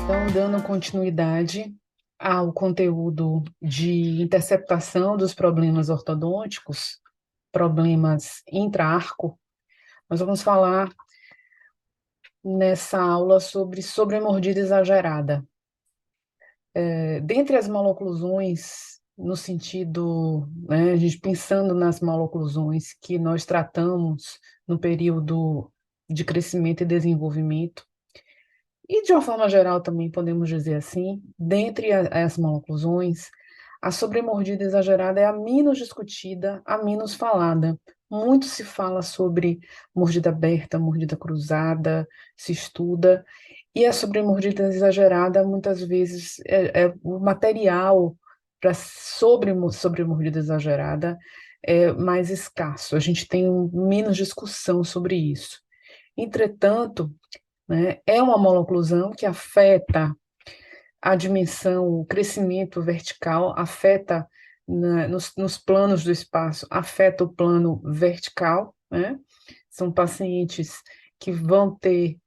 Então, dando continuidade ao conteúdo de interceptação dos problemas ortodônticos, problemas intra-arco, nós vamos falar nessa aula sobre sobremordida exagerada. Dentre as maloclusões, no sentido, né, a gente pensando nas maloclusões que nós tratamos no período de crescimento e desenvolvimento, e, de uma forma geral, também podemos dizer assim, dentre as maloclusões, a sobremordida exagerada é a menos discutida, a menos falada. Muito se fala sobre mordida aberta, mordida cruzada, se estuda, e a sobremordida exagerada, muitas vezes, é o material para sobremordida exagerada é mais escasso. A gente tem menos discussão sobre isso. Entretanto, né, é uma maloclusão que afeta a dimensão, o crescimento vertical, afeta nos planos do espaço, afeta o plano vertical, né? São pacientes que vão ter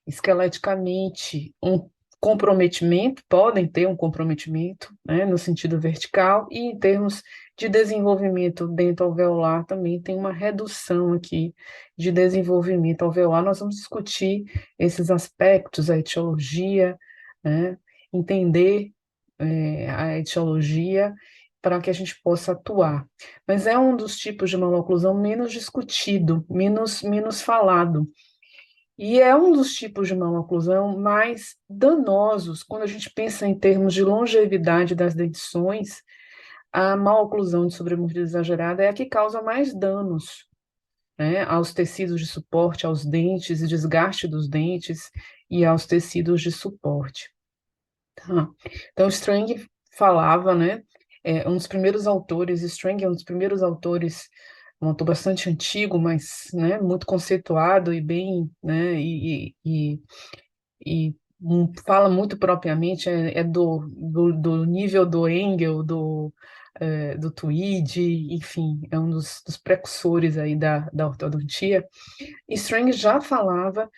esqueleticamente um comprometimento, podem ter um comprometimento, né, no sentido vertical, e em termos de desenvolvimento dento-alveolar também tem uma redução aqui de desenvolvimento alveolar. Nós vamos discutir esses aspectos, a etiologia, né, entender a etiologia para que a gente possa atuar. Mas é um dos tipos de maloclusão menos discutido, menos falado, e é um dos tipos de maloclusão mais danosos quando a gente pensa em termos de longevidade das dentições. A maloclusão de sobremordida exagerada é a que causa mais danos, né, aos tecidos de suporte, aos dentes, e desgaste dos dentes e aos tecidos de suporte. Tá? Então, Strang falava, né, um dos primeiros autores, Strang é um dos primeiros autores, um autor bastante antigo, mas, né, muito conceituado e bem, né, fala muito propriamente, é do nível do Engel, do Tweed, enfim, é um dos precursores aí da ortodontia. Strang já falava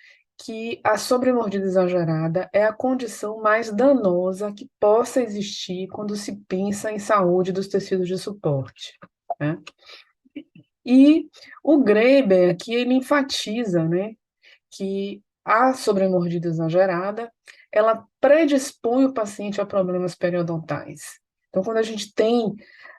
que a sobremordida exagerada é a condição mais danosa que possa existir quando se pensa em saúde dos tecidos de suporte, né? E o Graeber aqui ele enfatiza, né, que a sobremordida exagerada, ela predispõe o paciente a problemas periodontais. Então, quando a gente tem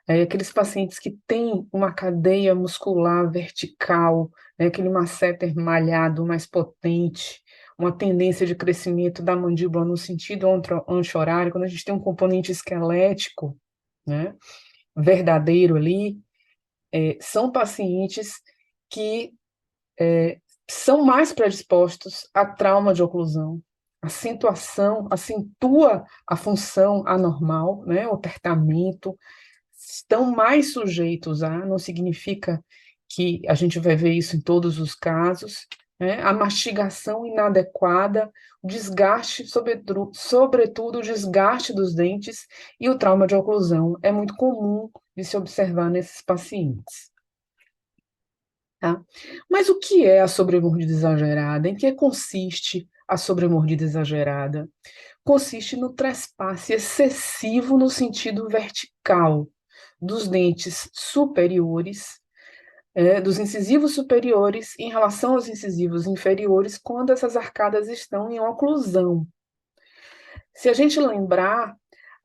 aqueles pacientes que têm uma cadeia muscular vertical, né, aquele masseter malhado mais potente, uma tendência de crescimento da mandíbula no sentido anti-horário, quando a gente tem um componente esquelético, né, verdadeiro ali, são pacientes que são mais predispostos a trauma de oclusão. Acentuação, acentua a função anormal, né, o apertamento, estão mais sujeitos a, não significa que a gente vai ver isso em todos os casos, né, a mastigação inadequada, o desgaste, sobretudo o desgaste dos dentes e o trauma de oclusão. É muito comum de se observar nesses pacientes. Tá? Mas o que é a sobremordida exagerada? Em que consiste a sobremordida exagerada? Consiste no trespasse excessivo no sentido vertical dos dentes superiores, dos incisivos superiores em relação aos incisivos inferiores, quando essas arcadas estão em oclusão. Se a gente lembrar,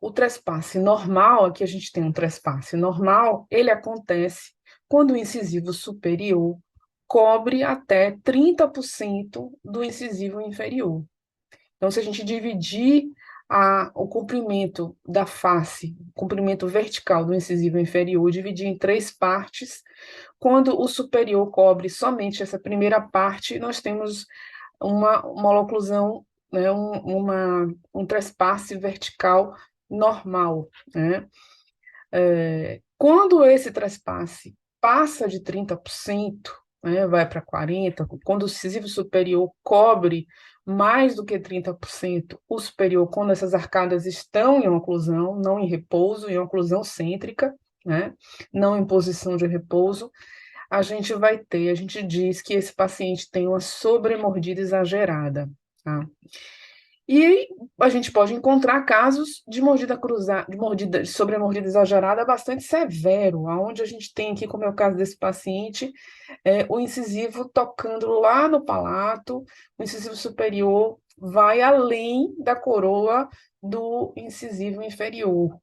o trespasse normal, aqui a gente tem um trespasse normal, ele acontece quando o incisivo superior cobre até 30% do incisivo inferior. Então, se a gente dividir o comprimento da face, o comprimento vertical do incisivo inferior, dividir em três partes, quando o superior cobre somente essa primeira parte, nós temos uma oclusão, né, um trespasse vertical normal, né? Quando esse trespasse passa de 30%, né, vai para 40%, quando o incisivo superior cobre mais do que 30%, o superior, quando essas arcadas estão em oclusão, não em repouso, em oclusão cêntrica, né, não em posição de repouso, a gente diz que esse paciente tem uma sobremordida exagerada, tá? E a gente pode encontrar casos de mordida cruzada, de sobremordida exagerada bastante severo, aonde a gente tem aqui, como é o caso desse paciente, o incisivo tocando lá no palato, o incisivo superior vai além da coroa do incisivo inferior,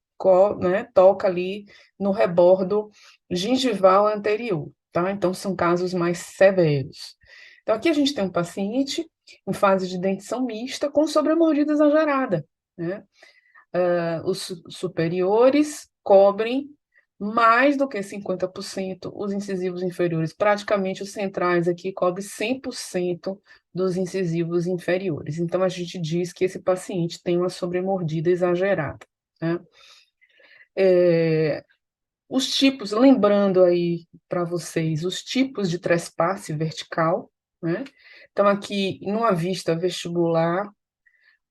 né, toca ali no rebordo gengival anterior, tá? Então, são casos mais severos. Então, aqui a gente tem um paciente em fase de dentição mista com sobremordida exagerada, né? Os superiores cobrem mais do que 50%, os incisivos inferiores, praticamente os centrais aqui cobrem 100% dos incisivos inferiores. Então, a gente diz que esse paciente tem uma sobremordida exagerada, né? Os tipos, lembrando aí para vocês, os tipos de trespasse vertical, né? Então, aqui, numa vista vestibular,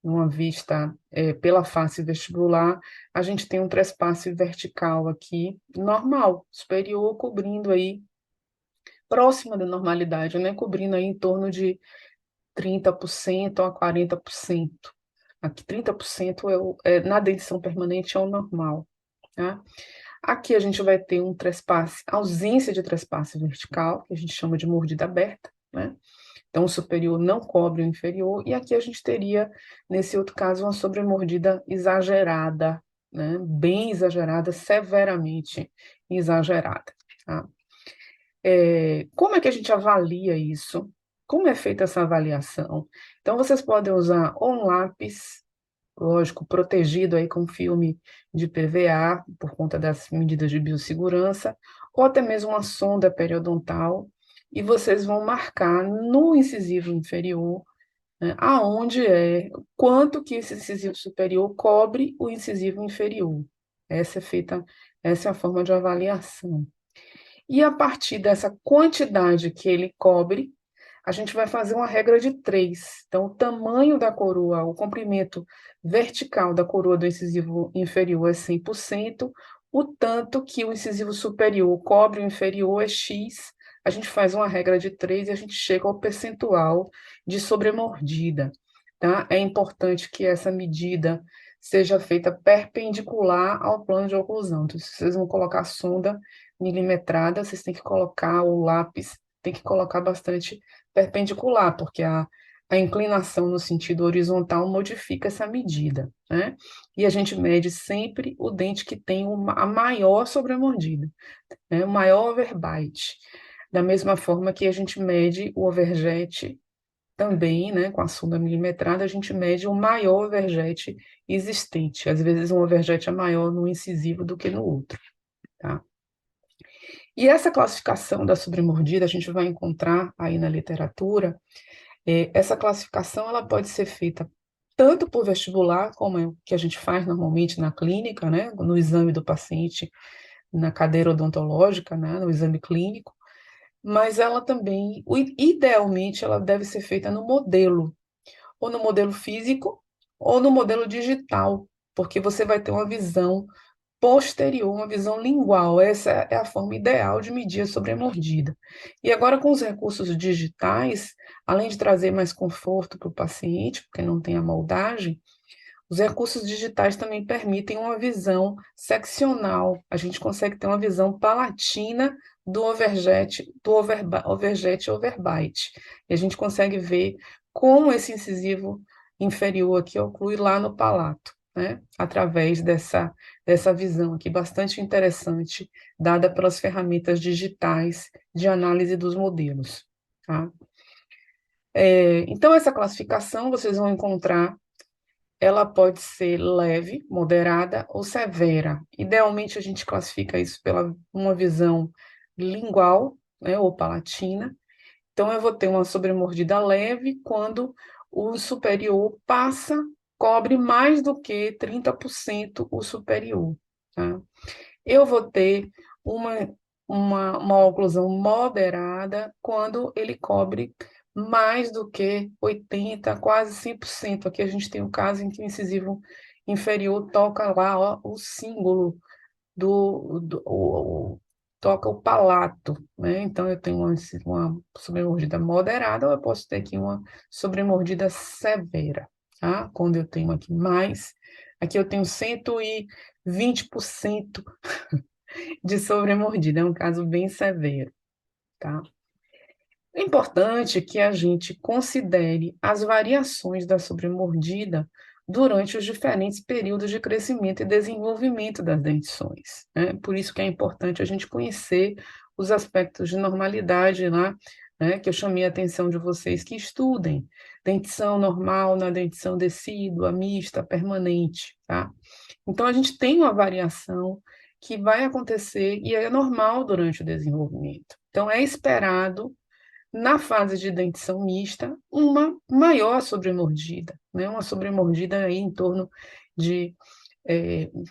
numa vista pela face vestibular, a gente tem um trespasse vertical aqui, normal, superior, cobrindo aí, próxima da normalidade, né? Cobrindo aí em torno de 30% a 40%. Aqui, 30% na dentição permanente é o normal, tá? Aqui a gente vai ter um trespasse, ausência de trespasse vertical, que a gente chama de mordida aberta, né? Então, o superior não cobre o inferior, e aqui a gente teria, nesse outro caso, uma sobremordida exagerada, né? Bem exagerada, severamente exagerada, tá? Como é que a gente avalia isso? Como é feita essa avaliação? Então, vocês podem usar ou um lápis, lógico, protegido aí com filme de PVA, por conta das medidas de biossegurança, ou até mesmo uma sonda periodontal, e vocês vão marcar no incisivo inferior, né, aonde quanto que esse incisivo superior cobre o incisivo inferior. Essa é a forma de avaliação. E a partir dessa quantidade que ele cobre, a gente vai fazer uma regra de 3. Então, o tamanho da coroa, o comprimento vertical da coroa do incisivo inferior é 100%, o tanto que o incisivo superior cobre o inferior é X, a gente faz uma regra de 3 e a gente chega ao percentual de sobremordida, tá? É importante que essa medida seja feita perpendicular ao plano de oclusão. Então, se vocês vão colocar a sonda milimetrada, vocês têm que colocar o lápis, tem que colocar bastante perpendicular, porque a inclinação no sentido horizontal modifica essa medida, né? E a gente mede sempre o dente que tem a maior sobremordida, né? O maior overbite. Da mesma forma que a gente mede o overjet também, né? Com a sonda milimetrada, a gente mede o maior overjet existente. Às vezes um overjet é maior no incisivo do que no outro, tá? E essa classificação da sobremordida a gente vai encontrar aí na literatura. Essa classificação ela pode ser feita tanto por vestibular, como é o que a gente faz normalmente na clínica, né, no exame do paciente, na cadeira odontológica, né, no exame clínico, mas ela também, idealmente, ela deve ser feita no modelo, ou no modelo físico, ou no modelo digital, porque você vai ter uma visão posterior, uma visão lingual. Essa é a forma ideal de medir a sobremordida. E agora, com os recursos digitais, além de trazer mais conforto para o paciente, porque não tem a moldagem, os recursos digitais também permitem uma visão seccional. A gente consegue ter uma visão palatina do overjet, overjet e overbite. E a gente consegue ver como esse incisivo inferior aqui oclui lá no palato, né? Através dessa visão aqui bastante interessante, dada pelas ferramentas digitais de análise dos modelos, tá? Então, essa classificação vocês vão encontrar, ela pode ser leve, moderada ou severa. Idealmente, a gente classifica isso pela uma visão lingual, né, ou palatina. Então, eu vou ter uma sobremordida leve quando o superior cobre mais do que 30% o superior, tá? Eu vou ter uma, uma oclusão moderada quando ele cobre mais do que 80%, quase 100%. Aqui a gente tem um caso em que o incisivo inferior toca lá, ó, o símbolo toca o palato, né? Então eu tenho uma sobremordida moderada, ou eu posso ter aqui uma sobremordida severa, tá? Quando eu tenho aqui mais, aqui eu tenho 120% de sobremordida, é um caso bem severo, tá? É importante que a gente considere as variações da sobremordida durante os diferentes períodos de crescimento e desenvolvimento das dentições, né? Por isso que é importante a gente conhecer os aspectos de normalidade lá, né, que eu chamei a atenção de vocês que estudem. Dentição normal na dentição decídua, mista, permanente, tá? Então, a gente tem uma variação que vai acontecer e é normal durante o desenvolvimento. Então, é esperado na fase de dentição mista, uma maior sobremordida, né? Uma sobremordida aí em torno de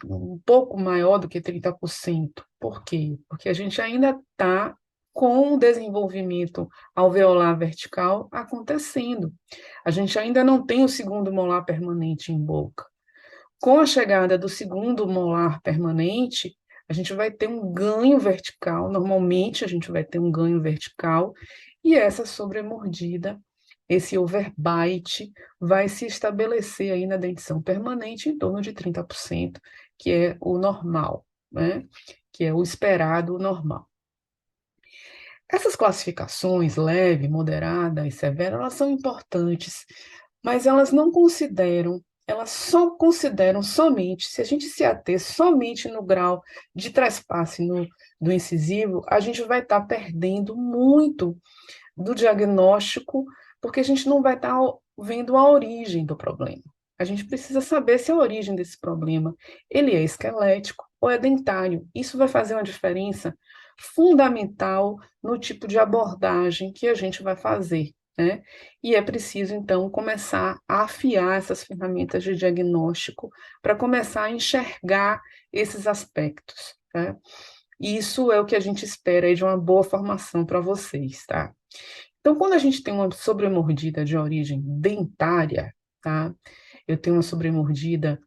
um pouco maior do que 30%. Por quê? Porque a gente ainda está com o desenvolvimento alveolar vertical acontecendo. A gente ainda não tem o segundo molar permanente em boca. Com a chegada do segundo molar permanente, a gente vai ter um ganho vertical, normalmente a gente vai ter um ganho vertical, e essa sobremordida, esse overbite, vai se estabelecer aí na dentição permanente em torno de 30%, que é o normal, né? Que é o esperado, o normal. Essas classificações, leve, moderada e severa, elas são importantes, mas elas só consideram somente, se a gente se ater somente no grau de trespasse do incisivo, a gente vai estar perdendo muito do diagnóstico, porque a gente não vai estar vendo a origem do problema. A gente precisa saber se a origem desse problema ele é esquelético ou é dentário. Isso vai fazer uma diferença fundamental no tipo de abordagem que a gente vai fazer, né? E é preciso, então, começar a afiar essas ferramentas de diagnóstico para começar a enxergar esses aspectos, né? Isso é o que a gente espera aí de uma boa formação para vocês, tá? Então, quando a gente tem uma sobremordida de origem dentária, tá? Eu tenho uma sobremordida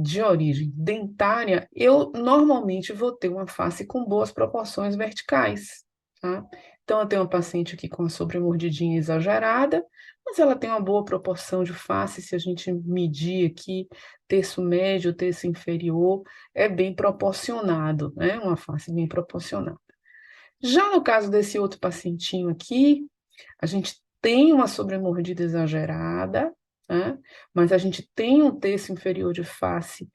de origem dentária, eu normalmente vou ter uma face com boas proporções verticais, tá? Então, eu tenho uma paciente aqui com uma sobremordidinha exagerada, mas ela tem uma boa proporção de face, se a gente medir aqui, terço médio, terço inferior, é bem proporcionado, né? Uma face bem proporcionada. Já no caso desse outro pacientinho aqui, a gente tem uma sobremordida exagerada, né? Mas a gente tem um terço inferior de face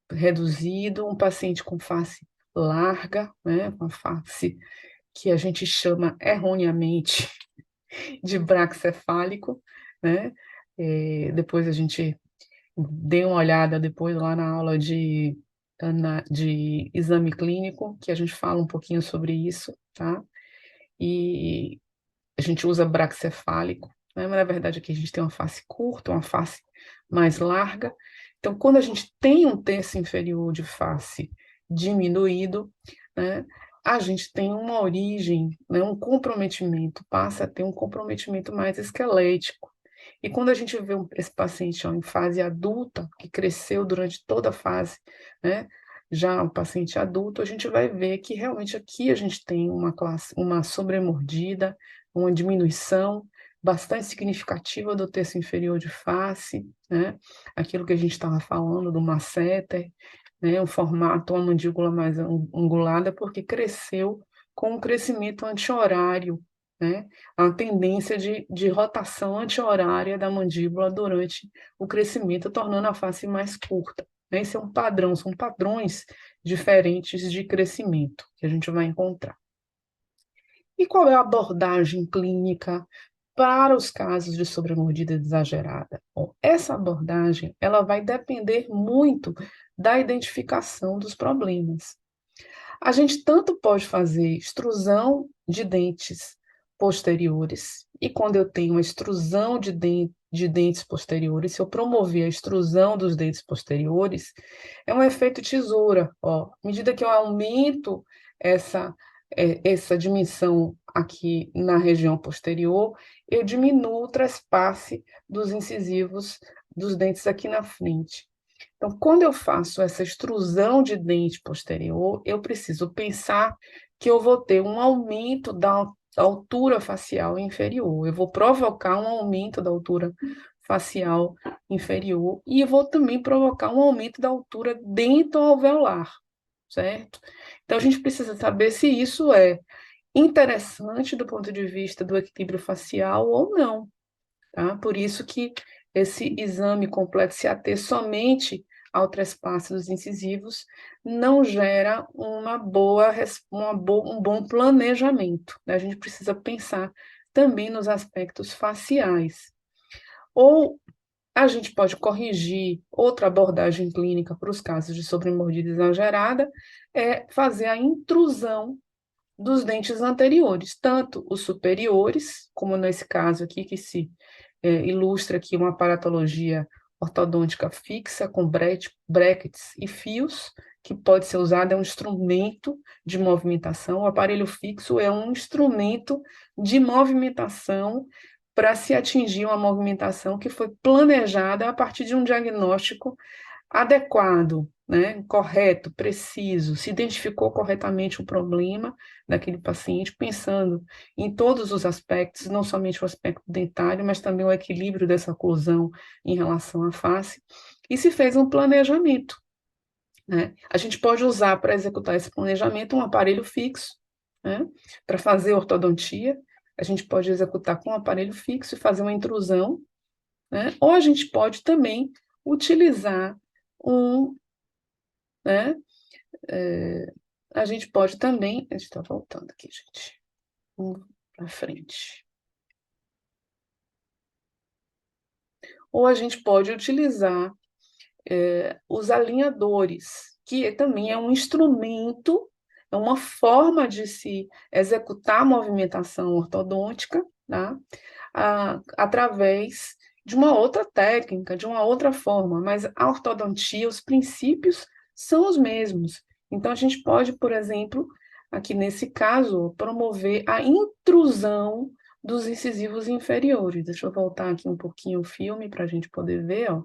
reduzido, um paciente com face larga, né? Com face que a gente chama erroneamente de braquicefálico, né? Depois a gente dê uma olhada depois lá na aula de exame clínico, que a gente fala um pouquinho sobre isso, tá? E a gente usa braquicefálico, né? Mas na verdade aqui a gente tem uma face curta, uma face mais larga. Então, quando a gente tem um terço inferior de face diminuído, né, a gente tem uma origem, né, um comprometimento, passa a ter um comprometimento mais esquelético. E quando a gente vê esse paciente ó, em fase adulta, que cresceu durante toda a fase, né, já um paciente adulto, a gente vai ver que realmente aqui a gente tem uma sobremordida, uma diminuição bastante significativa do terço inferior de face, né? Aquilo que a gente estava falando do masseter, né? O formato, uma mandíbula mais angulada, porque cresceu com um crescimento anti-horário, né? A tendência de rotação anti-horária da mandíbula durante o crescimento, tornando a face mais curta. Né? Esse é um padrão, são padrões diferentes de crescimento que a gente vai encontrar. E qual é a abordagem clínica para os casos de sobremordida exagerada? Bom, essa abordagem ela vai depender muito da identificação dos problemas. A gente tanto pode fazer extrusão de dentes posteriores, e quando eu tenho uma extrusão de dentes posteriores, se eu promover a extrusão dos dentes posteriores, é um efeito tesoura. Ó. À medida que eu aumento essa, essa dimensão aqui na região posterior, eu diminuo o trespasse dos incisivos dos dentes aqui na frente. Então, quando eu faço essa extrusão de dente posterior, eu preciso pensar que eu vou ter um aumento da altura facial inferior. Eu vou provocar um aumento da altura facial inferior e vou também provocar um aumento da altura dentoalveolar, certo? Então, a gente precisa saber se isso é interessante do ponto de vista do equilíbrio facial ou não, tá? Por isso que esse exame complexo CAT somente ao trespasse dos incisivos não gera um bom planejamento, né? A gente precisa pensar também nos aspectos faciais. Ou a gente pode corrigir outra abordagem clínica para os casos de sobremordida exagerada, é fazer a intrusão dos dentes anteriores, tanto os superiores, como nesse caso aqui, que se ilustra aqui uma aparatologia ortodôntica fixa com brackets e fios, que pode ser usado, é um instrumento de movimentação. O aparelho fixo é um instrumento de movimentação para se atingir uma movimentação que foi planejada a partir de um diagnóstico adequado, né, correto, preciso, se identificou corretamente o problema daquele paciente, pensando em todos os aspectos, não somente o aspecto dentário, mas também o equilíbrio dessa oclusão em relação à face, e se fez um planejamento, né? A gente pode usar para executar esse planejamento um aparelho fixo, né, para fazer ortodontia, a gente pode executar com um aparelho fixo e fazer uma intrusão, né? Ou a gente pode também utilizar um, né? A gente pode também, a gente está voltando aqui, gente, para frente. Ou a gente pode utilizar os alinhadores, que também é um instrumento, é uma forma de se executar a movimentação ortodôntica, tá? Através de uma outra técnica, de uma outra forma, mas a ortodontia, os princípios são os mesmos. Então, a gente pode, por exemplo, aqui nesse caso, promover a intrusão dos incisivos inferiores. Deixa eu voltar aqui um pouquinho o filme para a gente poder ver, ó.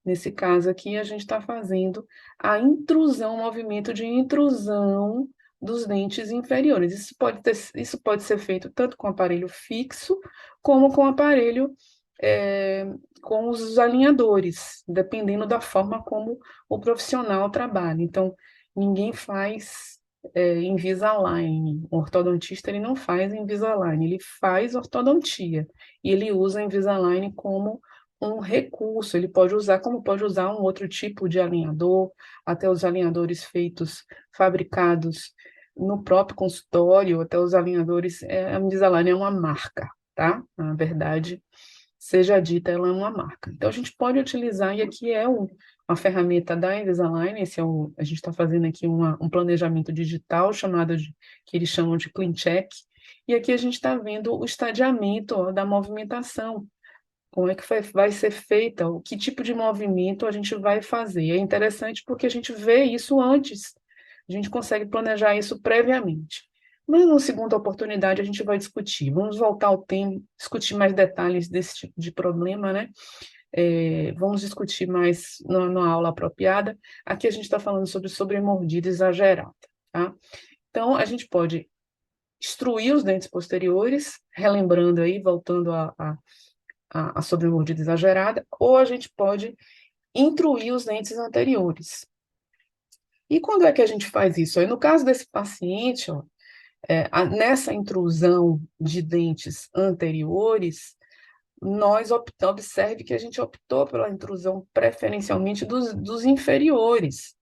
Nesse caso aqui, a gente está fazendo a intrusão, o movimento de intrusão dos dentes inferiores. Isso pode ser feito tanto com aparelho fixo, como com aparelho com os alinhadores, dependendo da forma como o profissional trabalha. Então, ninguém faz Invisalign. O ortodontista ele não faz Invisalign, ele faz ortodontia. E ele usa Invisalign como um recurso, ele pode usar como pode usar um outro tipo de alinhador, até os alinhadores feitos, fabricados no próprio consultório, até os alinhadores, a Invisalign é uma marca, tá? Na verdade, seja dita, ela é uma marca. Então, a gente pode utilizar, e aqui é uma ferramenta da Invisalign, a gente está fazendo aqui um planejamento digital que eles chamam de CleanCheck, e aqui a gente está vendo o estadiamento ó, da movimentação, como é que vai ser feita, o que tipo de movimento a gente vai fazer. É interessante porque a gente vê isso antes, a gente consegue planejar isso previamente. Mas, numa segunda oportunidade, a gente vai discutir. Vamos voltar ao tema, discutir mais detalhes desse tipo de problema, né? Vamos discutir mais na aula apropriada. Aqui a gente está falando sobre sobremordida exagerada, tá? Então, a gente pode extruir os dentes posteriores, relembrando aí, voltando a sobremordida exagerada, ou a gente pode intruir os dentes anteriores. E quando é que a gente faz isso? Aí, no caso desse paciente, ó, nessa intrusão de dentes anteriores, observe que a gente optou pela intrusão preferencialmente dos inferiores,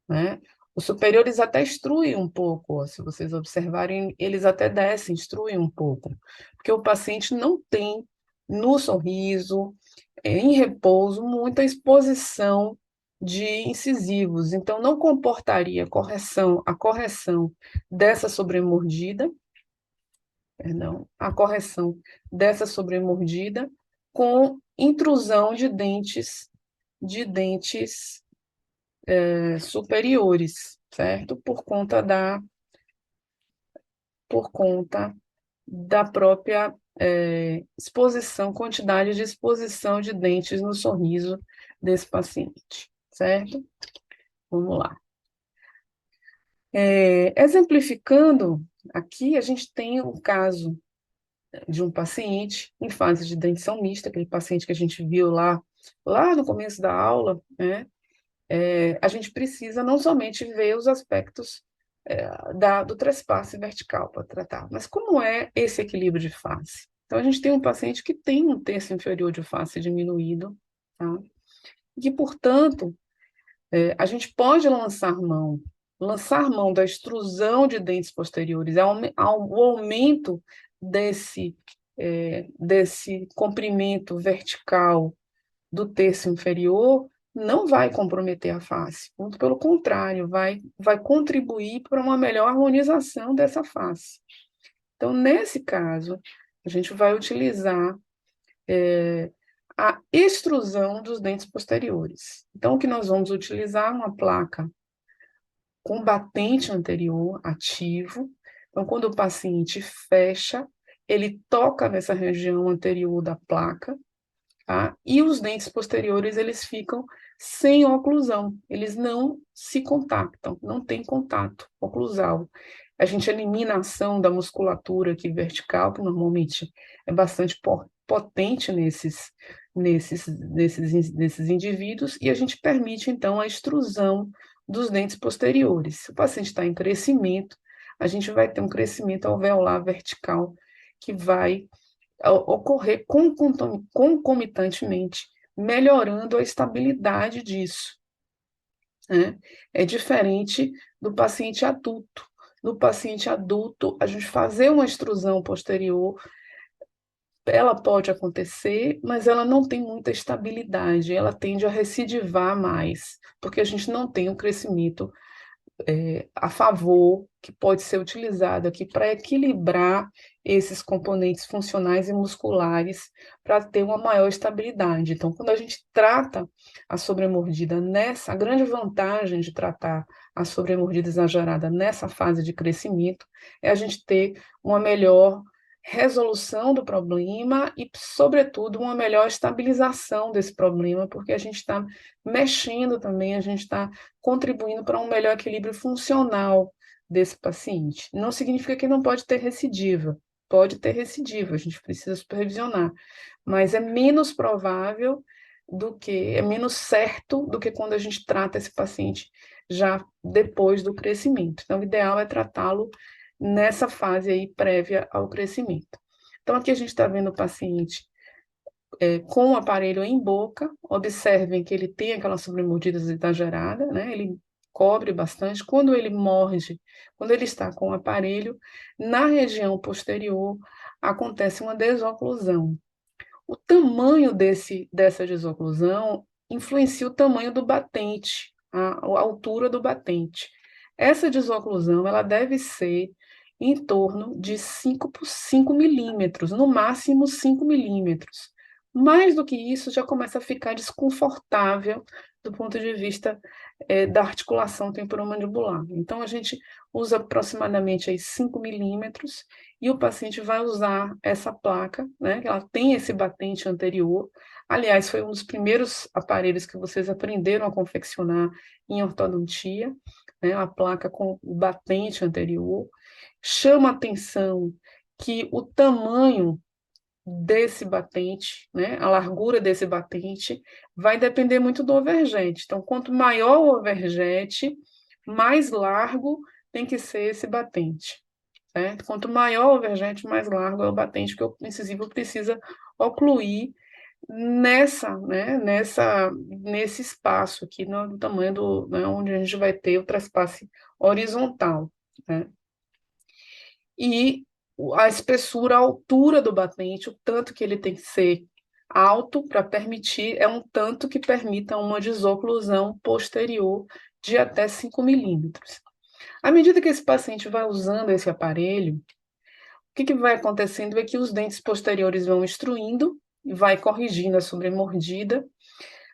né? Os superiores até extruem um pouco, ó, se vocês observarem, eles até descem, extruem um pouco, porque o paciente não tem no sorriso, em repouso, muita exposição de incisivos, então não comportaria a correção dessa sobremordida, perdão, a correção dessa sobremordida com intrusão de dentes superiores, certo? Por conta da própria exposição, quantidade de exposição de dentes no sorriso desse paciente, certo? Vamos lá. Exemplificando, aqui a gente tem um caso de um paciente em fase de dentição mista, aquele paciente que a gente viu lá no começo da aula, né? A gente precisa não somente ver os aspectos do trespasse vertical para tratar, mas como é esse equilíbrio de face? Então, a gente tem um paciente que tem um terço inferior de face diminuído, tá? E que, portanto, a gente pode lançar mão da extrusão de dentes posteriores, o aumento desse comprimento vertical do terço inferior não vai comprometer a face, muito pelo contrário, vai contribuir para uma melhor harmonização dessa face. Então, nesse caso, a gente vai utilizar a extrusão dos dentes posteriores. Então, o que nós vamos utilizar? Uma placa com batente anterior ativo. Então, quando o paciente fecha, ele toca nessa região anterior da placa, tá? E os dentes posteriores, eles ficam sem oclusão, eles não se contactam, não tem contato oclusal. A gente elimina a ação da musculatura aqui vertical, que normalmente é bastante potente nesses indivíduos, e a gente permite, então, a extrusão dos dentes posteriores. Se o paciente está em crescimento, a gente vai ter um crescimento alveolar vertical que vai ocorrer concomitantemente, melhorando a estabilidade disso, né? É diferente do paciente adulto. No paciente adulto, a gente fazer uma extrusão posterior, ela pode acontecer, mas ela não tem muita estabilidade, ela tende a recidivar mais, porque a gente não tem um crescimento a favor, que pode ser utilizado aqui para equilibrar esses componentes funcionais e musculares para ter uma maior estabilidade. Então, quando a gente trata a sobremordida a grande vantagem de tratar a sobremordida exagerada nessa fase de crescimento é a gente ter uma melhor resolução do problema e, sobretudo, uma melhor estabilização desse problema, porque a gente está mexendo também, a gente está contribuindo para um melhor equilíbrio funcional desse paciente. Não significa que não pode ter recidiva, a gente precisa supervisionar, mas é menos provável é menos certo do que quando a gente trata esse paciente já depois do crescimento. Então, o ideal é tratá-lo nessa fase aí prévia ao crescimento. Então, aqui a gente está vendo o paciente com o aparelho em boca, observem que ele tem aquela sobremordida exagerada, né? Ele cobre bastante. Quando ele morde, quando ele está com o aparelho, na região posterior acontece uma desoclusão. O tamanho dessa desoclusão influencia o tamanho do batente, a altura do batente. Essa desoclusão ela deve ser em torno de 5 por 5 milímetros, no máximo 5 milímetros. Mais do que isso, já começa a ficar desconfortável do ponto de vista da articulação temporomandibular. Então, a gente usa aproximadamente aí 5 milímetros e o paciente vai usar essa placa, né, que ela tem esse batente anterior. Aliás, foi um dos primeiros aparelhos que vocês aprenderam a confeccionar em ortodontia, né, a placa com o batente anterior. Chama a atenção que o tamanho desse batente, né, a largura desse batente, vai depender muito do overjet. Então, quanto maior o overjet, mais largo tem que ser esse batente. Certo? Quanto maior o overjet, mais largo é o batente que o incisivo precisa ocluir nesse espaço aqui, no tamanho né, onde a gente vai ter o trespasse horizontal, né? E a espessura, a altura do batente, o tanto que ele tem que ser alto para permitir, é um tanto que permita uma desoclusão posterior de até 5 milímetros. À medida que esse paciente vai usando esse aparelho, o que vai acontecendo é que os dentes posteriores vão extruindo, vai corrigindo a sobremordida,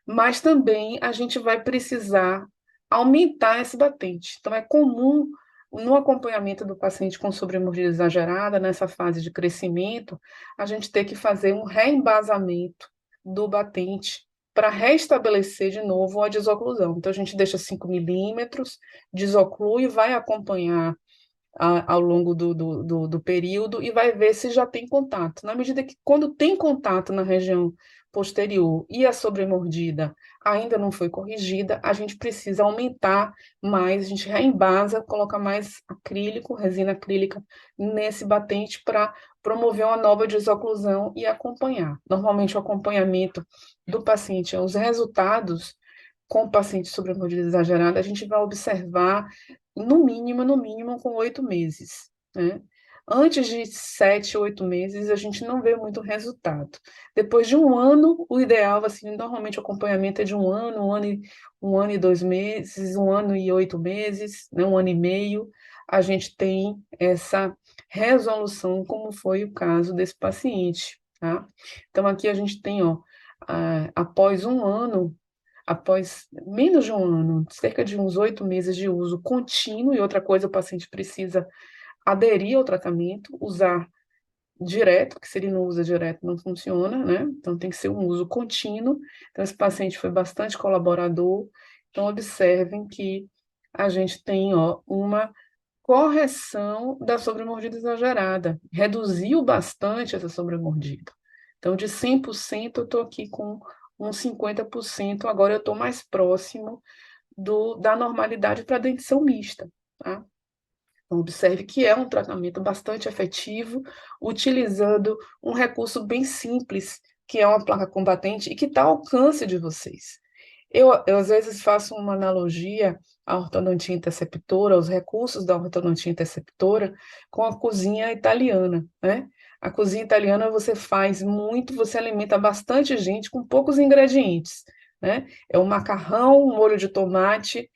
mas também a gente vai precisar aumentar esse batente. Então, é comum, no acompanhamento do paciente com sobremordida exagerada, nessa fase de crescimento, a gente ter que fazer um reembasamento do batente para restabelecer de novo a desoclusão. Então, a gente deixa 5 milímetros, desoclui, vai acompanhar ao longo do período e vai ver se já tem contato. Na medida que, quando tem contato na região posterior e a sobremordida ainda não foi corrigida, a gente precisa aumentar mais, a gente reembasa, coloca mais acrílico, resina acrílica nesse batente para promover uma nova desoclusão e acompanhar. Normalmente, o acompanhamento do paciente, os resultados com o paciente sobremordida exagerada, a gente vai observar no mínimo, com 8 meses, né? Antes de 7, 8 meses, a gente não vê muito resultado. Depois de um ano, o ideal, assim, normalmente o acompanhamento é de um ano e 2 meses, 1 ano e 8 meses, né, 1 ano e meio, a gente tem essa resolução, como foi o caso desse paciente, tá? Então, aqui a gente tem, ó, após um ano, após menos de um ano, cerca de uns 8 meses de uso contínuo, e outra coisa, o paciente precisa aderir ao tratamento, usar direto, que se ele não usa direto não funciona, né? Então tem que ser um uso contínuo. Então esse paciente foi bastante colaborador. Então observem que a gente tem, ó, uma correção da sobremordida exagerada, reduziu bastante essa sobremordida. Então, de 100%, eu estou aqui com uns 50%, agora eu estou mais próximo da normalidade para a dentição mista, tá? Então, observe que é um tratamento bastante efetivo, utilizando um recurso bem simples, que é uma placa combatente e que está ao alcance de vocês. Eu, às vezes, faço uma analogia à ortodontia interceptora, aos recursos da ortodontia interceptora, com a cozinha italiana, né? A cozinha italiana você faz muito, você alimenta bastante gente com poucos ingredientes, né? É um macarrão, um molho de tomate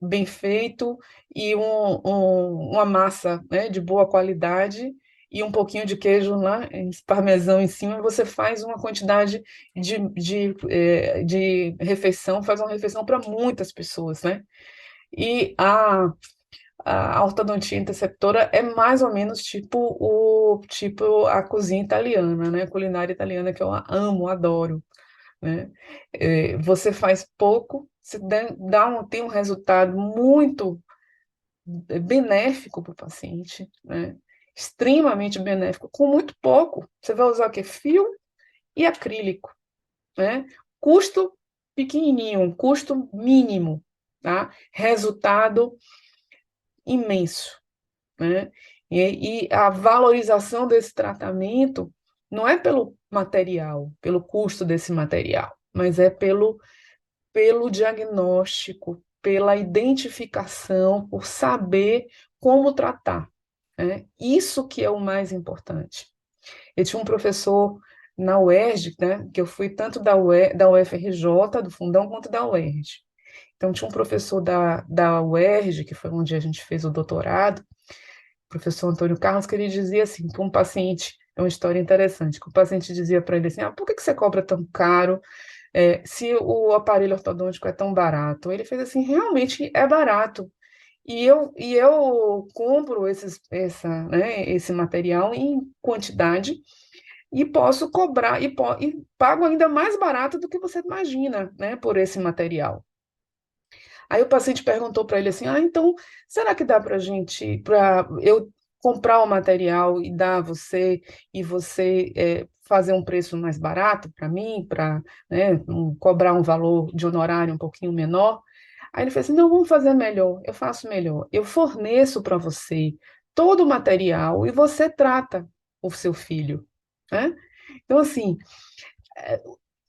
bem feito e uma massa, né, de boa qualidade e um pouquinho de queijo lá, parmesão em cima, você faz uma quantidade de refeição, faz uma refeição para muitas pessoas, né? E a ortodontia interceptora é mais ou menos tipo a cozinha italiana, né? A culinária italiana que eu amo, adoro, né? Você faz pouco, tem um resultado muito benéfico para o paciente, né? Extremamente benéfico, com muito pouco. Você vai usar o quê? Fio e acrílico, né? Custo pequenininho, custo mínimo, tá? Resultado imenso, né? E a valorização desse tratamento não é pelo material, pelo custo desse material, mas é pelo diagnóstico, pela identificação, por saber como tratar, né? Isso que é o mais importante. Eu tinha um professor na UERJ, né, que eu fui tanto da UFRJ, do Fundão, quanto da UERJ. Então, tinha um professor da UERJ, que foi onde a gente fez o doutorado, o professor Antônio Carlos, que ele dizia assim, que um paciente, é uma história interessante, que o paciente dizia para ele assim, por que você cobra tão caro se o aparelho ortodôntico é tão barato? Ele fez assim, realmente é barato. E eu compro esse material em quantidade e posso cobrar, e pago ainda mais barato do que você imagina, né, por esse material. Aí o paciente perguntou para ele assim, então, será que dá para eu comprar o material e dar a você, e você fazer um preço mais barato para mim, para, né, cobrar um valor de honorário um pouquinho menor? Aí ele falou assim, não, vamos fazer melhor, eu faço melhor, eu forneço para você todo o material e você trata o seu filho, né? Então, assim,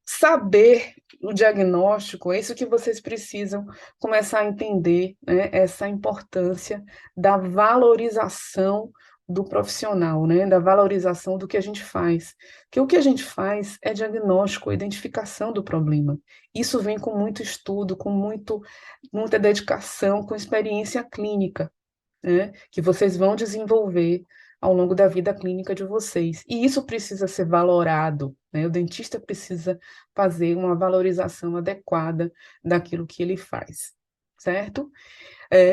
saber o diagnóstico, é isso que vocês precisam começar a entender, né? Essa importância da valorização do profissional, né? Da valorização do que a gente faz. Porque o que a gente faz é diagnóstico, identificação do problema. Isso vem com muito estudo, muita dedicação, com experiência clínica, né, que vocês vão desenvolver ao longo da vida clínica de vocês. E isso precisa ser valorado, né? O dentista precisa fazer uma valorização adequada daquilo que ele faz, certo?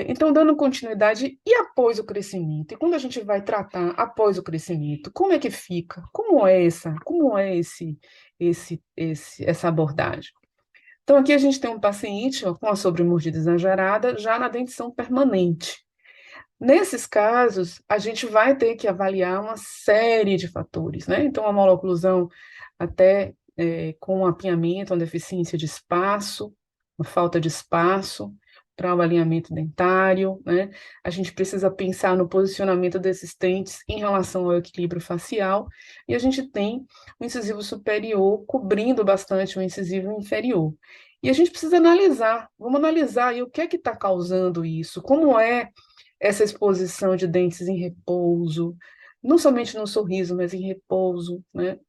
Então, dando continuidade, e após o crescimento? E quando a gente vai tratar após o crescimento, como é que fica? Essa abordagem? Então, aqui a gente tem um paciente ó, com a sobremordida exagerada, já na dentição permanente. Nesses casos, a gente vai ter que avaliar uma série de fatores, né? Então, a maloclusão até com um apinhamento, uma deficiência de espaço, uma falta de espaço para o alinhamento dentário, né? A gente precisa pensar no posicionamento desses dentes em relação ao equilíbrio facial, e a gente tem o incisivo superior cobrindo bastante o incisivo inferior. E a gente precisa analisar, vamos analisar aí o que é que está causando isso, como é essa exposição de dentes em repouso, não somente no sorriso, mas em repouso, né?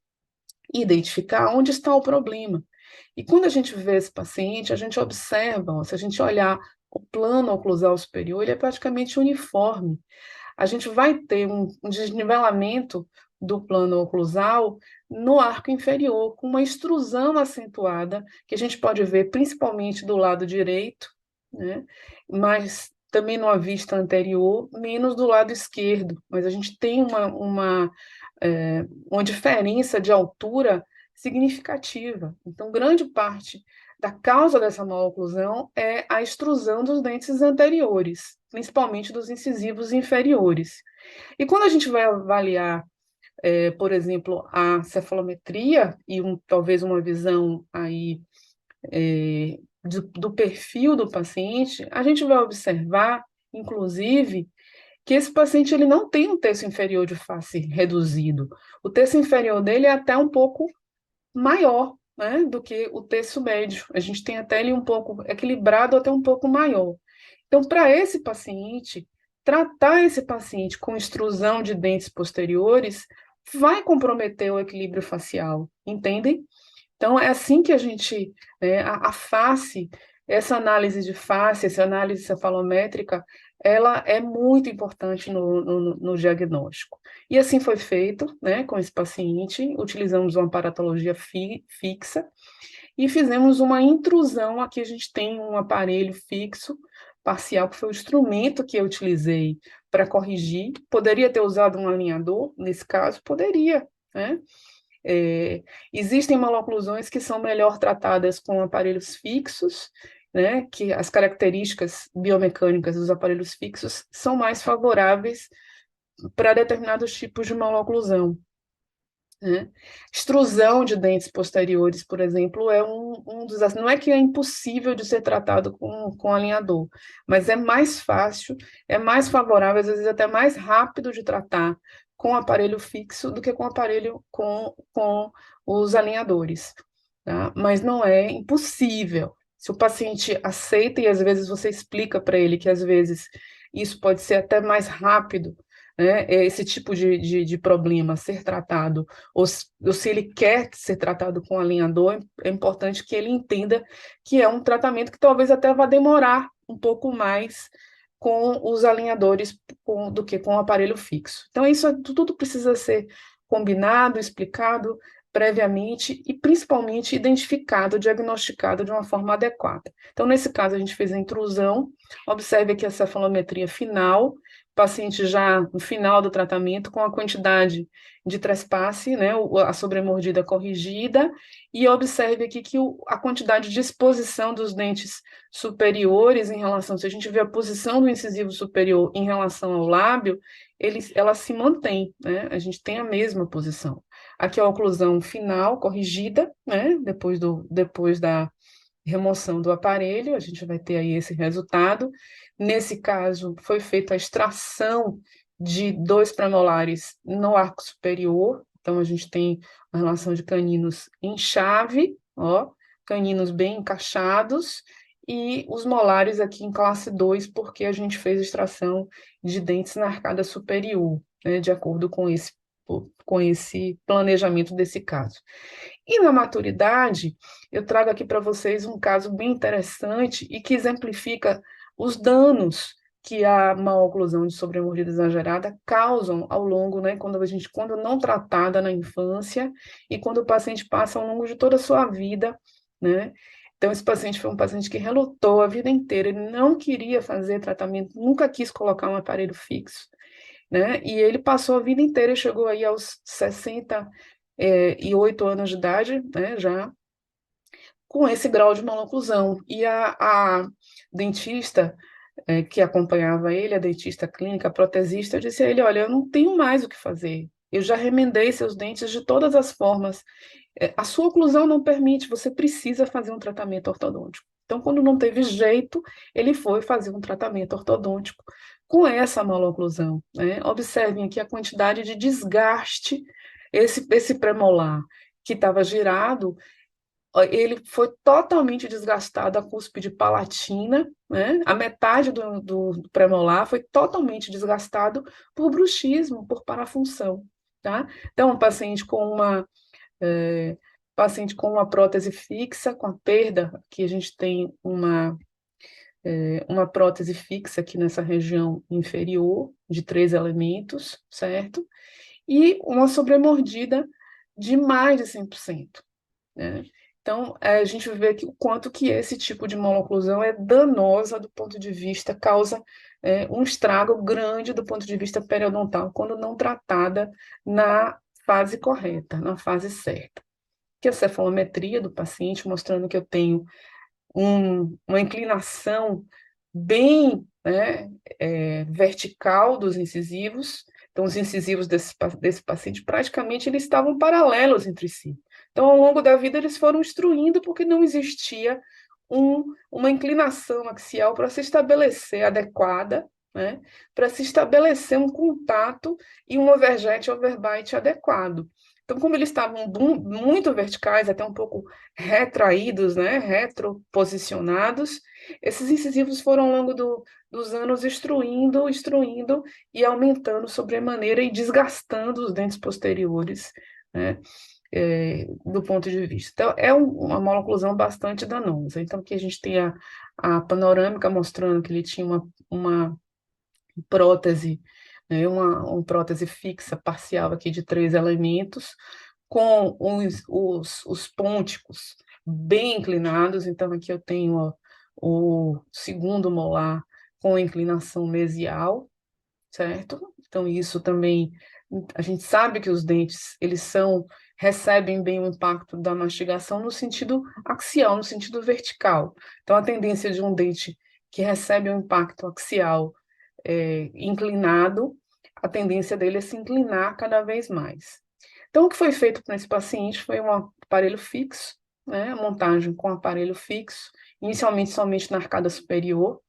E identificar onde está o problema. E quando a gente vê esse paciente, a gente observa, ó, se a gente olhar o plano oclusal superior, ele é praticamente uniforme. A gente vai ter um desnivelamento do plano oclusal no arco inferior, com uma extrusão acentuada, que a gente pode ver principalmente do lado direito, né? Mas também numa vista anterior, menos do lado esquerdo, mas a gente tem uma diferença de altura significativa. Então, grande parte da causa dessa maloclusão é a extrusão dos dentes anteriores, principalmente dos incisivos inferiores. E quando a gente vai avaliar, por exemplo, a cefalometria e talvez uma visão aí do perfil do paciente, a gente vai observar, inclusive, que esse paciente ele não tem um terço inferior de face reduzido. O terço inferior dele é até um pouco maior, né, do que o terço médio. A gente tem até ele um pouco equilibrado, até um pouco maior. Então, para esse paciente, tratar esse paciente com extrusão de dentes posteriores vai comprometer o equilíbrio facial, entendem? Então, é assim que a gente, a face, essa análise de face, essa análise cefalométrica, ela é muito importante no diagnóstico. E assim foi feito, né, com esse paciente, utilizamos uma aparatologia fixa e fizemos uma intrusão. Aqui a gente tem um aparelho fixo, parcial, que foi o instrumento que eu utilizei para corrigir. Poderia ter usado um alinhador, nesse caso, poderia, né? Existem maloclusões que são melhor tratadas com aparelhos fixos, né, que as características biomecânicas dos aparelhos fixos são mais favoráveis para determinados tipos de maloclusão, né? Extrusão de dentes posteriores, por exemplo, é um dos... Não é que é impossível de ser tratado com alinhador, mas é mais fácil, é mais favorável, às vezes até mais rápido de tratar com aparelho fixo do que com aparelho com os alinhadores, tá? Mas não é impossível. Se o paciente aceita e às vezes você explica para ele que às vezes isso pode ser até mais rápido, né, esse tipo de problema ser tratado, ou se ele quer ser tratado com alinhador, é importante que ele entenda que é um tratamento que talvez até vá demorar um pouco mais com os alinhadores do que com o aparelho fixo. Então, isso tudo precisa ser combinado, explicado previamente e principalmente identificado, diagnosticado de uma forma adequada. Então, nesse caso, a gente fez a intrusão, observe aqui a cefalometria final, paciente já no final do tratamento, com a quantidade de trespasse, né, a sobremordida corrigida, e observe aqui que a quantidade de exposição dos dentes superiores em relação, se a gente vê a posição do incisivo superior em relação ao lábio, ela se mantém, né, a gente tem a mesma posição. Aqui a oclusão final corrigida, né, depois da remoção do aparelho, a gente vai ter aí esse resultado. Nesse caso, foi feita a extração de dois premolares no arco superior, então a gente tem a relação de caninos em chave, ó, caninos bem encaixados, e os molares aqui em classe 2, porque a gente fez extração de dentes na arcada superior, né, de acordo com esse planejamento desse caso. E na maturidade, eu trago aqui para vocês um caso bem interessante e que exemplifica os danos que a maloclusão de sobremordida exagerada causam ao longo, né, quando não tratada na infância e quando o paciente passa ao longo de toda a sua vida, né? Então, esse paciente foi um paciente que relutou a vida inteira, ele não queria fazer tratamento, nunca quis colocar um aparelho fixo, né? E ele passou a vida inteira e chegou aí aos 68 anos de idade, né, já com esse grau de maloclusão. E a dentista que acompanhava ele, a dentista clínica, a protesista, eu disse a ele, olha, eu não tenho mais o que fazer. Eu já remendei seus dentes de todas as formas. A sua oclusão não permite, você precisa fazer um tratamento ortodôntico. Então, quando não teve jeito, ele foi fazer um tratamento ortodôntico com essa maloclusão, né? Observem aqui a quantidade de desgaste, esse premolar que estava girado, ele foi totalmente desgastado, a cúspide palatina, né? A metade do premolar foi totalmente desgastado por bruxismo, por parafunção, tá? Então, um é, paciente com uma prótese fixa, com a perda, aqui a gente tem uma prótese fixa aqui nessa região inferior, de 3 elementos, certo? E uma sobremordida de mais de 100%, né? Então, a gente vê que o quanto que esse tipo de maloclusão é danosa do ponto de vista, causa um estrago grande do ponto de vista periodontal, quando não tratada na fase correta, na fase certa. Que é a cefalometria do paciente, mostrando que eu tenho uma inclinação bem, né, vertical dos incisivos. Então, os incisivos desse paciente, praticamente, eles estavam paralelos entre si. Então, ao longo da vida, eles foram instruindo porque não existia uma inclinação axial para se estabelecer adequada, né, para se estabelecer um contato e um overjet overbite adequado. Então, como eles estavam muito verticais, até um pouco retraídos, né, retroposicionados, esses incisivos foram ao longo dos anos instruindo e aumentando sobremaneira e desgastando os dentes posteriores, né, do ponto de vista. Então, uma maloclusão bastante danosa. Então, aqui a gente tem a panorâmica mostrando que ele tinha uma prótese, né, uma prótese fixa parcial aqui de 3 elementos, com os pônticos bem inclinados. Então, aqui eu tenho ó, o segundo molar com inclinação mesial, certo? Então, isso também, a gente sabe que os dentes, recebem bem o impacto da mastigação no sentido axial, no sentido vertical. Então, a tendência de um dente que recebe um impacto axial inclinado, a tendência dele é se inclinar cada vez mais. Então, o que foi feito para esse paciente foi um aparelho fixo, né, a montagem com aparelho fixo, inicialmente somente na arcada superior,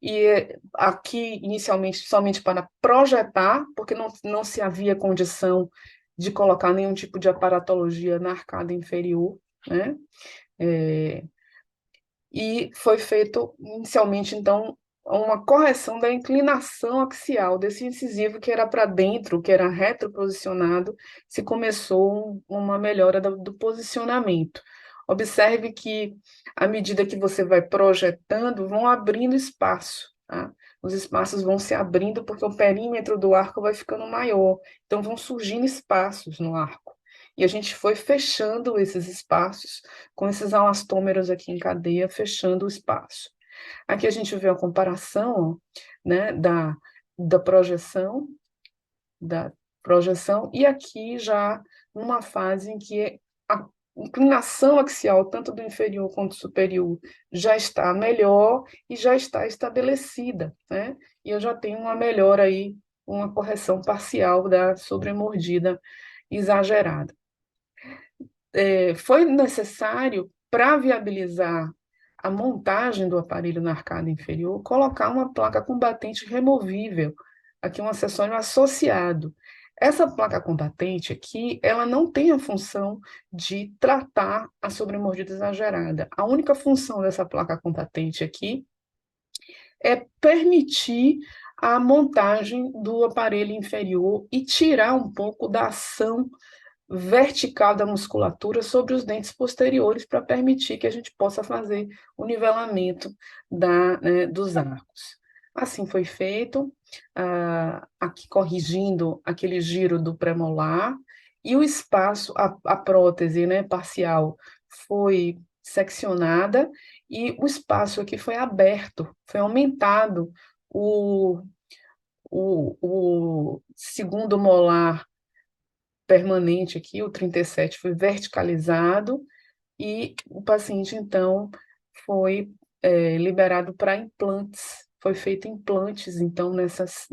e aqui, inicialmente, somente para projetar, porque não se havia condição de colocar nenhum tipo de aparatologia na arcada inferior, né? E foi feito, inicialmente, então, uma correção da inclinação axial desse incisivo que era para dentro, que era retroposicionado, se começou uma melhora do posicionamento. Observe que, à medida que você vai projetando, vão abrindo espaço, tá? Os espaços vão se abrindo porque o perímetro do arco vai ficando maior, então vão surgindo espaços no arco. E a gente foi fechando esses espaços com esses alastômeros aqui em cadeia, fechando o espaço. Aqui a gente vê a comparação, né, da projeção, e aqui já numa fase em que a inclinação axial, tanto do inferior quanto do superior, já está melhor e já está estabelecida, né? E eu já tenho uma melhora aí, uma correção parcial da sobremordida exagerada. Foi necessário, para viabilizar a montagem do aparelho na arcada inferior, colocar uma placa combatente removível, aqui um acessório associado. Essa placa combatente aqui, ela não tem a função de tratar a sobremordida exagerada. A única função dessa placa combatente aqui é permitir a montagem do aparelho inferior e tirar um pouco da ação vertical da musculatura sobre os dentes posteriores para permitir que a gente possa fazer o nivelamento dos arcos. Assim foi feito, aqui corrigindo aquele giro do premolar, e o espaço, a prótese, né, parcial foi seccionada, e o espaço aqui foi aberto, foi aumentado o, o segundo molar permanente aqui, o 37 foi verticalizado, e o paciente, então, foi liberado para implantes, foi feito implantes, então, nessas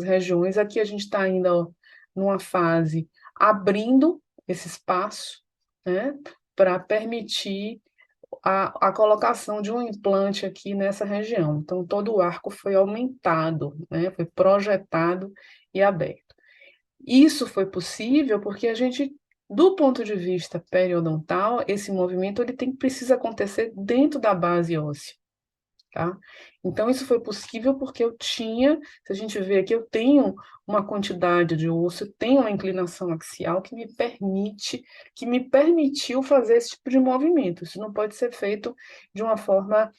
regiões. Aqui a gente está ainda ó, numa fase abrindo esse espaço, né, para permitir a colocação de um implante aqui nessa região. Então, todo o arco foi aumentado, né, foi projetado e aberto. Isso foi possível porque a gente, do ponto de vista periodontal, esse movimento ele precisa acontecer dentro da base óssea. Tá? Então, isso foi possível porque eu tinha, se a gente vê aqui, eu tenho uma quantidade de osso, eu tenho uma inclinação axial que me permitiu fazer esse tipo de movimento. Isso não pode ser feito de uma forma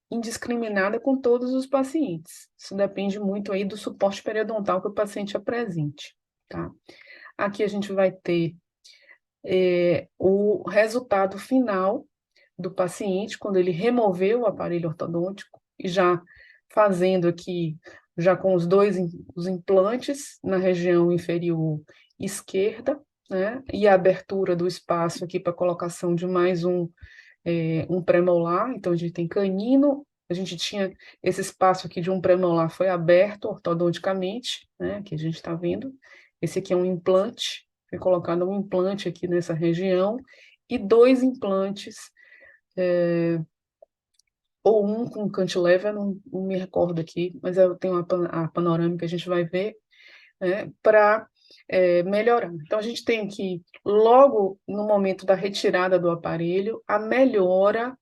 indiscriminada com todos os pacientes. Isso depende muito aí do suporte periodontal que o paciente apresente, tá? Aqui a gente vai ter o resultado final do paciente, quando ele removeu o aparelho ortodôntico, e já fazendo aqui, já com os implantes na região inferior esquerda, né, e a abertura do espaço aqui para colocação de mais um premolar, então a gente tem canino, a gente tinha esse espaço aqui de um premolar foi aberto ortodonticamente, né, que a gente está vendo, esse aqui é um implante, foi colocado um implante aqui nessa região, e dois implantes ou um com cantilever, não me recordo aqui, mas eu tenho a panorâmica, a gente vai ver, né, para melhorar. Então, a gente tem aqui, logo no momento da retirada do aparelho, a melhora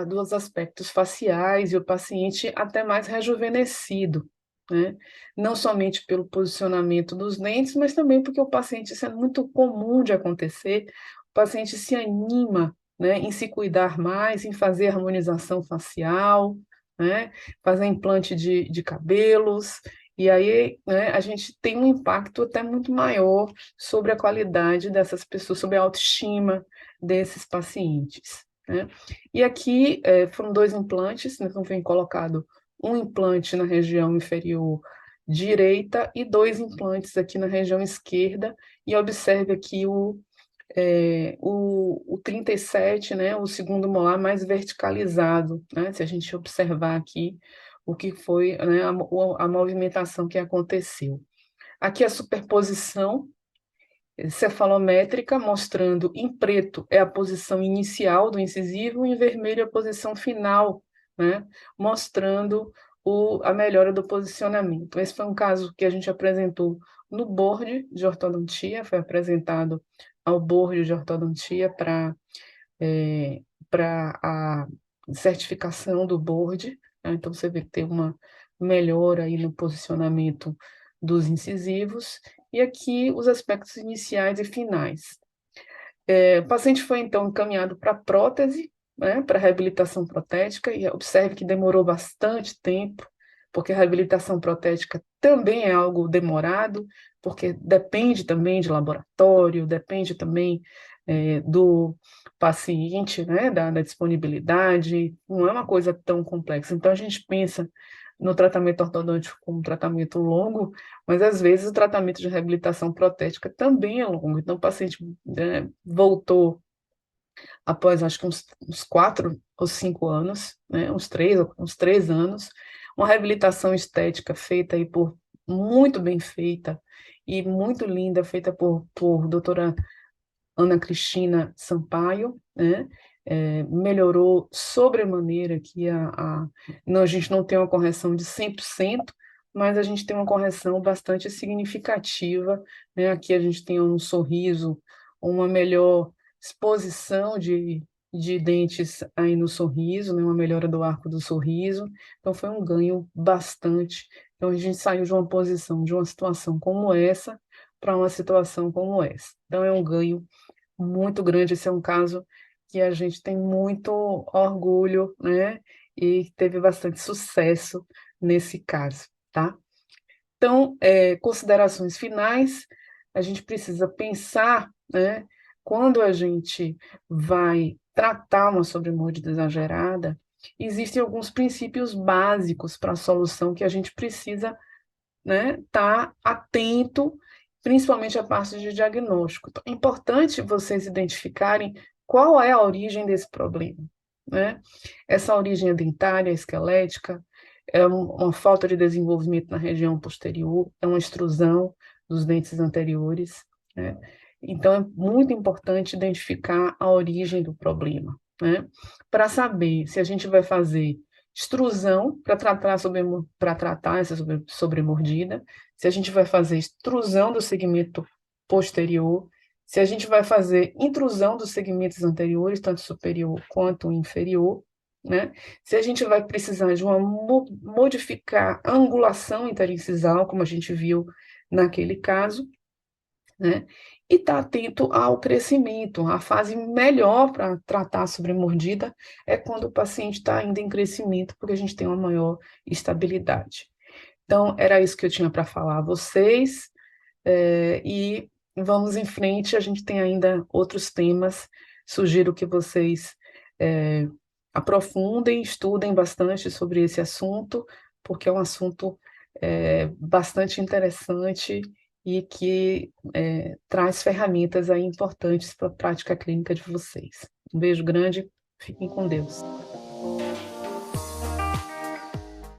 dos aspectos faciais e o paciente até mais rejuvenescido, né? Não somente pelo posicionamento dos dentes, mas também porque o paciente, isso é muito comum de acontecer, o paciente se anima, né, em se cuidar mais, em fazer harmonização facial, né, fazer implante de cabelos, e aí, né, a gente tem um impacto até muito maior sobre a qualidade dessas pessoas, sobre a autoestima desses pacientes, né? E aqui foram dois implantes, né, então vem colocado um implante na região inferior direita e dois implantes aqui na região esquerda, e observe aqui o 37, né, o segundo molar mais verticalizado, né, se a gente observar aqui o que foi, né, a movimentação que aconteceu. Aqui a superposição cefalométrica, mostrando em preto é a posição inicial do incisivo, e em vermelho a posição final, né, mostrando a melhora do posicionamento. Esse foi um caso que a gente apresentou no board de ortodontia, foi apresentado ao board de ortodontia para a certificação do board, né? Então você vê que tem uma melhora aí no posicionamento dos incisivos, e aqui os aspectos iniciais e finais. O paciente foi então encaminhado para prótese, né, para reabilitação protética, e observe que demorou bastante tempo, porque a reabilitação protética também é algo demorado, porque depende também de laboratório, depende também do paciente, né, da disponibilidade, não é uma coisa tão complexa. Então, a gente pensa no tratamento ortodôntico como um tratamento longo, mas às vezes o tratamento de reabilitação protética também é longo. Então, o paciente voltou após acho que uns 4 ou 5 anos, né, uns 3 anos, uma reabilitação estética feita aí muito bem feita e muito linda, feita por doutora Ana Cristina Sampaio, né? Melhorou sobremaneira aqui não, a gente não tem uma correção de 100%, mas a gente tem uma correção bastante significativa, né? Aqui a gente tem um sorriso, uma melhor exposição de dentes aí no sorriso, né? Uma melhora do arco do sorriso, então foi um ganho bastante. Então a gente saiu de uma posição, de uma situação como essa, para uma situação como essa. Então é um ganho muito grande. Esse é um caso que a gente tem muito orgulho, né? E teve bastante sucesso nesse caso, tá? Então, considerações finais, a gente precisa pensar, né? Quando a gente vai tratar uma sobremordida exagerada, existem alguns princípios básicos para a solução que a gente precisa, né, tá atento, principalmente a parte de diagnóstico. Então, é importante vocês identificarem qual é a origem desse problema, né? Essa origem é dentária, esquelética, é uma falta de desenvolvimento na região posterior, é uma extrusão dos dentes anteriores, né? Então, é muito importante identificar a origem do problema, né? Para saber se a gente vai fazer extrusão para tratar essa sobremordida, se a gente vai fazer extrusão do segmento posterior, se a gente vai fazer intrusão dos segmentos anteriores, tanto superior quanto inferior, né? Se a gente vai precisar de uma modificar a angulação interincisal, como a gente viu naquele caso, né? E estar atento ao crescimento. A fase melhor para tratar a sobremordida é quando o paciente está ainda em crescimento, porque a gente tem uma maior estabilidade. Então, era isso que eu tinha para falar a vocês, e vamos em frente, a gente tem ainda outros temas, sugiro que vocês aprofundem, estudem bastante sobre esse assunto, porque é um assunto bastante interessante e que traz ferramentas aí importantes para a prática clínica de vocês. Um beijo grande, fiquem com Deus.